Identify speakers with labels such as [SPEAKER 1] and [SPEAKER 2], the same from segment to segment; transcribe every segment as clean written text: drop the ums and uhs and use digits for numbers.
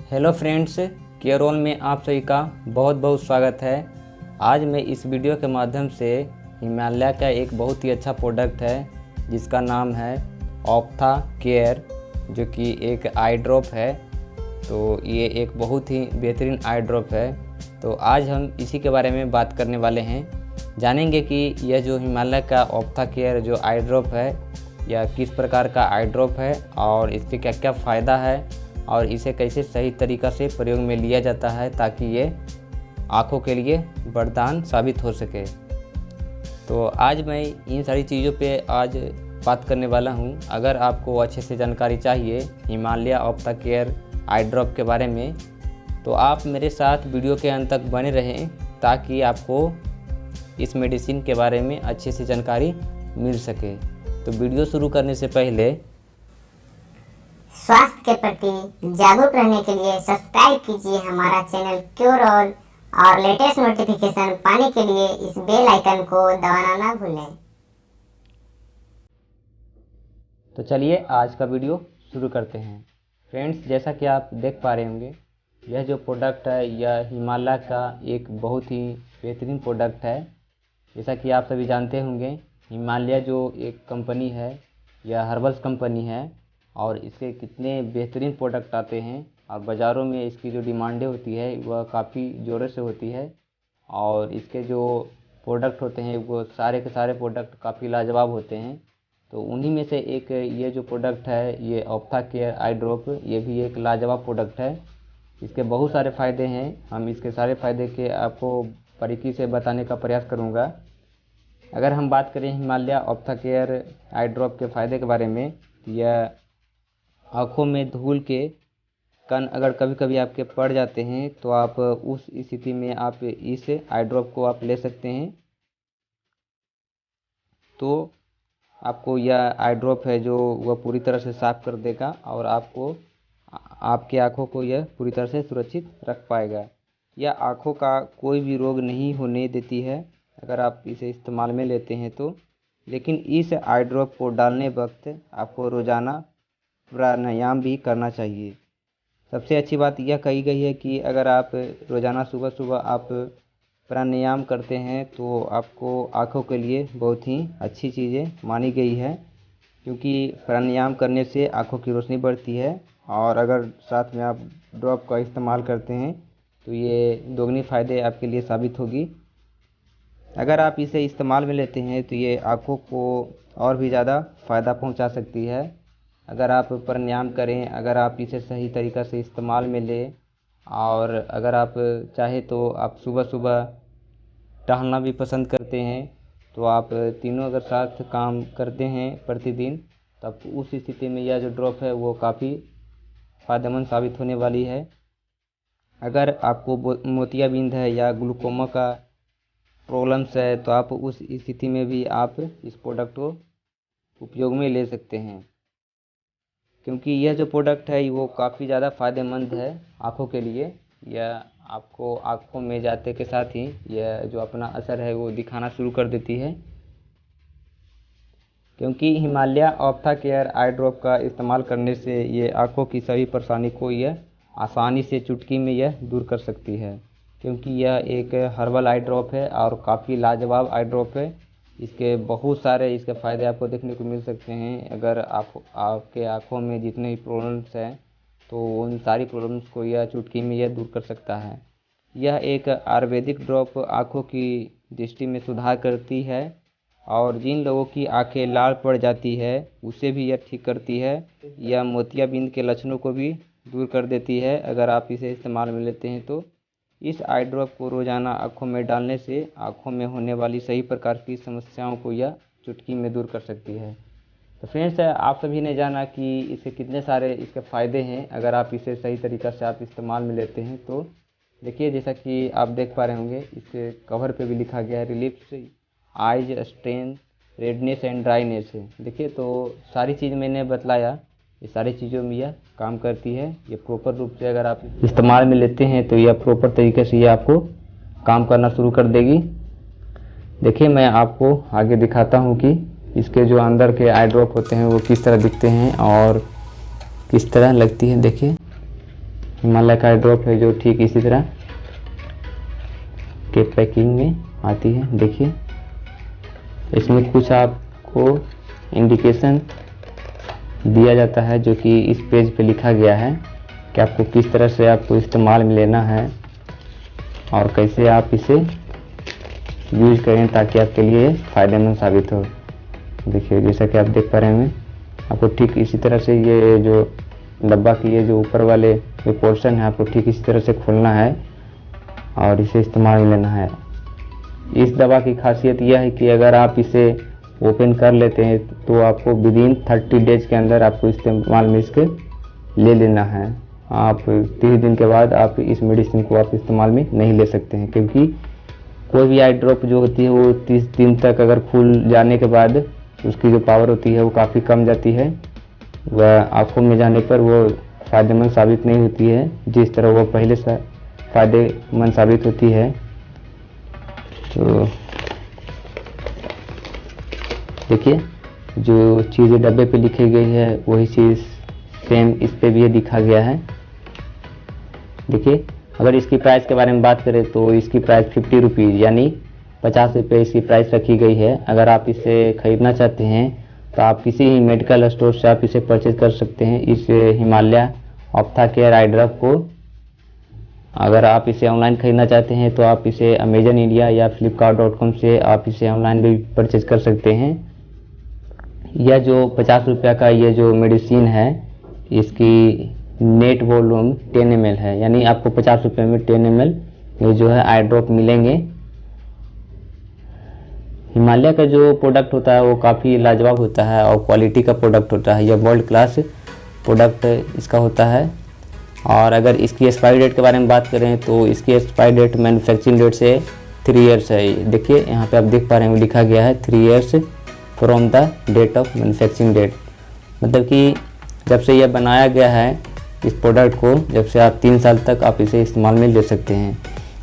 [SPEAKER 1] Hello friends, केयरऑन में आप सभी का बहुत बहुत स्वागत है। आज मैं इस वीडियो के माध्यम से हिमालय का एक बहुत ही अच्छा प्रोडक्ट है जिसका नाम है ऑप्था केयर, जो कि एक आई ड्रॉप है। तो ये एक बहुत ही बेहतरीन आई ड्रॉप है। तो आज हम इसी के बारे में बात करने वाले हैं। जानेंगे कि यह जो हिमालय का ऑप्था केयर जो आई ड्रॉप है यह किस प्रकार का आई ड्रॉप है और इसके क्या क्या फ़ायदा है और इसे कैसे सही तरीक़ा से प्रयोग में लिया जाता है ताकि ये आँखों के लिए वरदान साबित हो सके। तो आज मैं इन सारी चीज़ों पे आज बात करने वाला हूँ। अगर आपको अच्छे से जानकारी चाहिए Himalaya ophtha care I drop के बारे में तो आप मेरे साथ वीडियो के अंत तक बने रहें ताकि आपको इस मेडिसिन के बारे में अच्छे से जानकारी मिल सके। तो वीडियो शुरू करने से पहले
[SPEAKER 2] स्वास्थ्य के प्रति जागरूक रहने के लिए सब्सक्राइब कीजिए हमारा चैनल क्योरऑल और लेटेस्ट नोटिफिकेशन पाने के लिए इस बेल आइकन को दबाना ना भूलें।
[SPEAKER 1] तो चलिए आज का वीडियो शुरू करते हैं। फ्रेंड्स, जैसा कि आप देख पा रहे होंगे यह जो प्रोडक्ट है यह हिमालय का एक बहुत ही बेहतरीन प्रोडक्ट है। जैसा कि आप सभी जानते होंगे हिमालय जो एक कंपनी है यह हर्बल्स कंपनी है और इसके कितने बेहतरीन प्रोडक्ट आते हैं और बाज़ारों में इसकी जो डिमांडें होती है वह काफ़ी ज़ोरों से होती है। और इसके जो प्रोडक्ट होते हैं वो सारे के सारे प्रोडक्ट काफ़ी लाजवाब होते हैं। तो उन्हीं में से एक ये जो प्रोडक्ट है ये ऑप्था केयर आई ड्रॉप, ये भी एक लाजवाब प्रोडक्ट है। इसके बहुत सारे फ़ायदे हैं। हम इसके सारे फ़ायदे के आपको बारीकी से बताने का प्रयास करूँगा। अगर हम बात करें Himalaya ophtha care I drop के फ़ायदे के बारे में, यह आँखों में धूल के कण अगर कभी कभी आपके पड़ जाते हैं तो आप उस स्थिति में आप इस आई ड्रॉप को आप ले सकते हैं। तो आपको यह आई ड्रॉप है जो वह पूरी तरह से साफ़ कर देगा और आपको आपकी आँखों को यह पूरी तरह से सुरक्षित रख पाएगा। यह आँखों का कोई भी रोग नहीं होने देती है अगर आप इसे इस्तेमाल में लेते हैं तो। लेकिन इस आई ड्रॉप को डालने वक्त आपको रोज़ाना प्राणायाम भी करना चाहिए। सबसे अच्छी बात यह कही गई है कि अगर आप रोज़ाना सुबह सुबह आप प्राणायाम करते हैं तो आपको आँखों के लिए बहुत ही अच्छी चीज़ें मानी गई है, क्योंकि प्राणायाम करने से आँखों की रोशनी बढ़ती है। और अगर साथ में आप ड्रॉप का इस्तेमाल करते हैं तो ये दोगुनी फ़ायदे आपके लिए साबित होगी। अगर आप इसे इस्तेमाल में लेते हैं तो ये आँखों को और भी ज़्यादा फ़ायदा पहुंचा सकती है। अगर आप प्राणायाम करें, अगर आप इसे सही तरीक़ा से इस्तेमाल में लें और अगर आप चाहे तो आप सुबह सुबह टहलना भी पसंद करते हैं तो आप तीनों अगर साथ काम करते हैं प्रतिदिन तब उस स्थिति में यह जो ड्रॉप है वो काफ़ी फ़ायदेमंद साबित होने वाली है। अगर आपको मोतियाबिंद है या ग्लूकोमा का प्रॉब्लम्स है तो आप उस स्थिति में भी आप इस प्रोडक्ट को उपयोग में ले सकते हैं, क्योंकि यह जो प्रोडक्ट है वो काफ़ी ज़्यादा फ़ायदेमंद है आँखों के लिए। यह आपको आँखों में जाते के साथ ही यह जो अपना असर है वो दिखाना शुरू कर देती है, क्योंकि Himalaya ophtha care I drop का इस्तेमाल करने से ये आँखों की सभी परेशानी को यह आसानी से चुटकी में यह दूर कर सकती है, क्योंकि यह एक हर्बल आई ड्रॉप है और काफ़ी लाजवाब आई ड्रॉप है। इसके बहुत सारे इसके फ़ायदे आपको देखने को मिल सकते हैं। अगर आपके आँखों में जितने भी प्रॉब्लम्स हैं तो उन सारी प्रॉब्लम्स को यह चुटकी में यह दूर कर सकता है। यह एक आयुर्वेदिक ड्रॉप आँखों की दृष्टि में सुधार करती है और जिन लोगों की आंखें लाल पड़ जाती है उसे भी यह ठीक करती है। यह मोतियाबिंद के लक्षणों को भी दूर कर देती है अगर आप इसे इस्तेमाल में लेते हैं तो। इस आई ड्रॉप को रोज़ाना आँखों में डालने से आँखों में होने वाली सही प्रकार की समस्याओं को यह चुटकी में दूर कर सकती है। तो फ्रेंड्स, आप सभी ने जाना कि इसके कितने सारे इसके फ़ायदे हैं अगर आप इसे सही तरीक़ा से आप इस्तेमाल में लेते हैं तो। देखिए, जैसा कि आप देख पा रहे होंगे इसके कवर पे भी लिखा गया है reliefs eyes strain redness and dryness है। देखिए, तो सारी चीज़ मैंने बतलाया, ये सारी चीज़ों में यह काम करती है। ये प्रॉपर रूप से अगर आप इस्तेमाल में लेते हैं तो यह प्रॉपर तरीके से ये आपको काम करना शुरू कर देगी। देखिए, मैं आपको आगे दिखाता हूँ कि इसके जो अंदर के आई ड्रॉप होते हैं वो किस तरह दिखते हैं और किस तरह लगती है। देखिए, हिमालय का आई ड्रॉप है जो ठीक इसी तरह के पैकिंग में आती है। देखिए इसमें कुछ आपको इंडिकेशन दिया जाता है जो कि इस पेज पे लिखा गया है कि आपको किस तरह से आपको इस्तेमाल में लेना है और कैसे आप इसे यूज करें ताकि आपके लिए फ़ायदेमंद साबित हो। देखिए जैसा कि आप देख पा रहे हैं, आपको ठीक इसी तरह से ये जो डब्बा की ये जो ऊपर वाले जो पोर्शन है आपको ठीक इसी तरह से खोलना है और इसे इस्तेमाल में लेना है। इस दवा की खासियत यह है कि अगर आप इसे ओपन कर लेते हैं तो आपको विदिन 30 डेज के अंदर आपको इस्तेमाल में इसके ले लेना है। आप 30 दिन के बाद आप इस मेडिसिन को आप इस्तेमाल में नहीं ले सकते हैं, क्योंकि कोई भी आई ड्रॉप जो होती है वो 30 दिन तक अगर खुल जाने के बाद उसकी जो पावर होती है वो काफ़ी कम जाती है। वह आँखों में जाने पर वो फ़ायदेमंद साबित नहीं होती है जिस तरह वो पहले से फ़ायदेमंद साबित होती है। तो देखिए जो चीज़ें डब्बे पे लिखी गई है वही चीज़ सेम इस पे भी दिखा गया है। देखिए अगर इसकी प्राइस के बारे में बात करें तो इसकी प्राइस 50 रुपीज़ यानी 50 रुपये इसकी प्राइस रखी गई है। अगर आप इसे ख़रीदना चाहते हैं तो आप किसी ही मेडिकल स्टोर से आप इसे परचेज कर सकते हैं। इस Himalaya ophtha care I drop को अगर आप इसे ऑनलाइन ख़रीदना चाहते हैं तो आप इसे अमेजन इंडिया या flipkart.com से आप इसे ऑनलाइन भी परचेज कर सकते हैं। यह जो 50 रुपये का ये जो मेडिसिन है इसकी नेट वॉल्यूम 10 ml है, यानी आपको 50 रुपये में 10 ml ये जो है आई ड्रॉप मिलेंगे। हिमालय का जो प्रोडक्ट होता है वो काफ़ी लाजवाब होता है और क्वालिटी का प्रोडक्ट होता है। यह वर्ल्ड क्लास प्रोडक्ट इसका होता है। और अगर इसकी एक्सपायरी डेट के बारे में बात करें तो इसकी एक्सपायरी डेट मैन्युफैक्चरिंग डेट से 3 ईयर्स है। देखिए यहाँ पे आप देख पा रहे हैं लिखा गया है 3 years from the date of manufacturing date, मतलब कि जब से यह बनाया गया है इस प्रोडक्ट को, जब से आप 3 साल तक आप इसे इस्तेमाल में ले सकते हैं।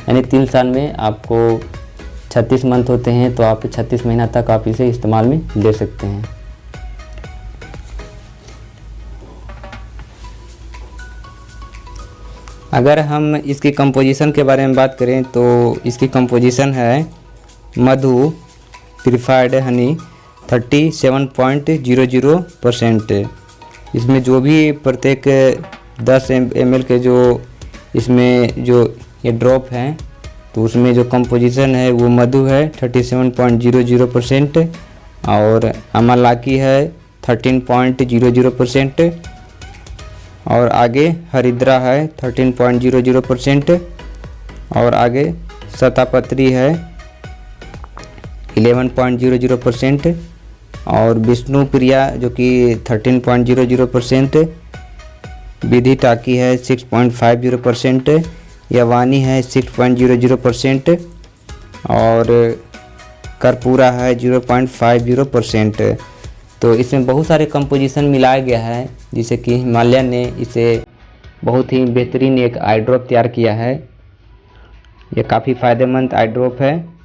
[SPEAKER 1] यानी 3 साल में आपको 36 मंथ होते हैं तो आप 36 महीना तक आप इसे इस्तेमाल में ले सकते हैं। अगर हम इसकी कंपोजिशन के बारे में बात करें तो इसकी कंपोजिशन है मधु प्यूरिफाइड हनी 37.00%। इसमें जो भी प्रत्येक 10 ml के जो इसमें जो ये ड्रॉप हैं तो उसमें जो कंपोजिशन है वो मधु है 37.00% और अमलाकी है 13.00% और आगे हरिद्रा है 13.00% और आगे शतापत्री है 11.00% और विष्णु प्रिया जो कि 13.00%, विधि टाकी है 6.50%, यवानी है 6.00% और कर्पूरा है 0.50%। तो इसमें बहुत सारे कंपोजिशन मिलाया गया है जिसे कि हिमालय ने इसे बहुत ही बेहतरीन एक आई ड्रॉप तैयार किया है। ये काफ़ी फ़ायदेमंद आई ड्रॉप है।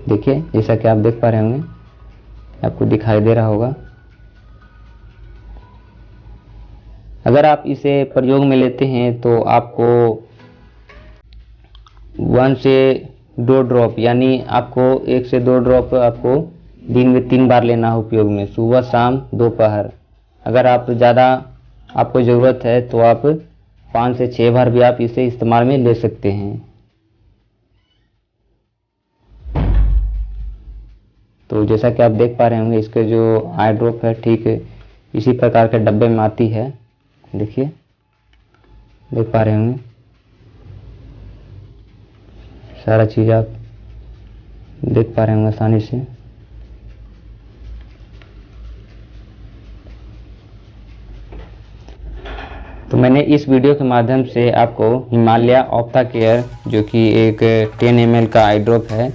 [SPEAKER 1] देखिए जैसा कि आप देख पा रहे होंगे, आपको दिखाई दे रहा होगा। अगर आप इसे प्रयोग में लेते हैं तो आपको 1 से 2 ड्रॉप यानी आपको 1 से 2 ड्रॉप आपको दिन में 3 बार लेना है उपयोग में, सुबह शाम दोपहर। अगर आप ज़्यादा आपको ज़रूरत है तो आप 5 से 6 बार भी आप इसे इस्तेमाल में ले सकते हैं। तो जैसा कि आप देख पा रहे होंगे इसके जो आई ड्रॉप है ठीक इसी प्रकार के डब्बे में आती है। देखिए देख पा रहे होंगे सारा चीज़ आप देख पा रहे होंगे आसानी से। तो मैंने इस वीडियो के माध्यम से आपको हिमालय ऑप्था केयर जो कि एक 10 ml का आई ड्रॉप है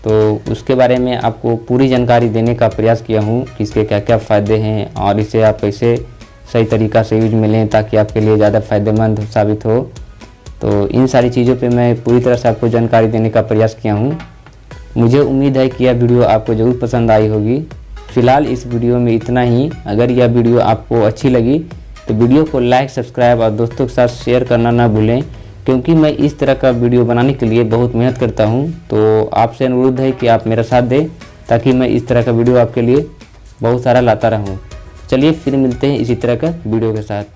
[SPEAKER 1] तो उसके बारे में आपको पूरी जानकारी देने का प्रयास किया हूँ कि इसके क्या क्या फ़ायदे हैं और इसे आप कैसे सही तरीक़ा से यूज में लें ताकि आपके लिए ज़्यादा फ़ायदेमंद साबित हो। तो इन सारी चीज़ों पे मैं पूरी तरह से आपको जानकारी देने का प्रयास किया हूँ। मुझे उम्मीद है कि यह वीडियो आपको ज़रूर पसंद आई होगी। फ़िलहाल इस वीडियो में इतना ही। अगर यह वीडियो आपको अच्छी लगी तो वीडियो को लाइक, सब्सक्राइब और दोस्तों के साथ शेयर करना ना भूलें, क्योंकि मैं इस तरह का वीडियो बनाने के लिए बहुत मेहनत करता हूं। तो आपसे अनुरोध है कि आप मेरा साथ दें ताकि मैं इस तरह का वीडियो आपके लिए बहुत सारा लाता रहूं। चलिए फिर मिलते हैं इसी तरह का वीडियो के साथ।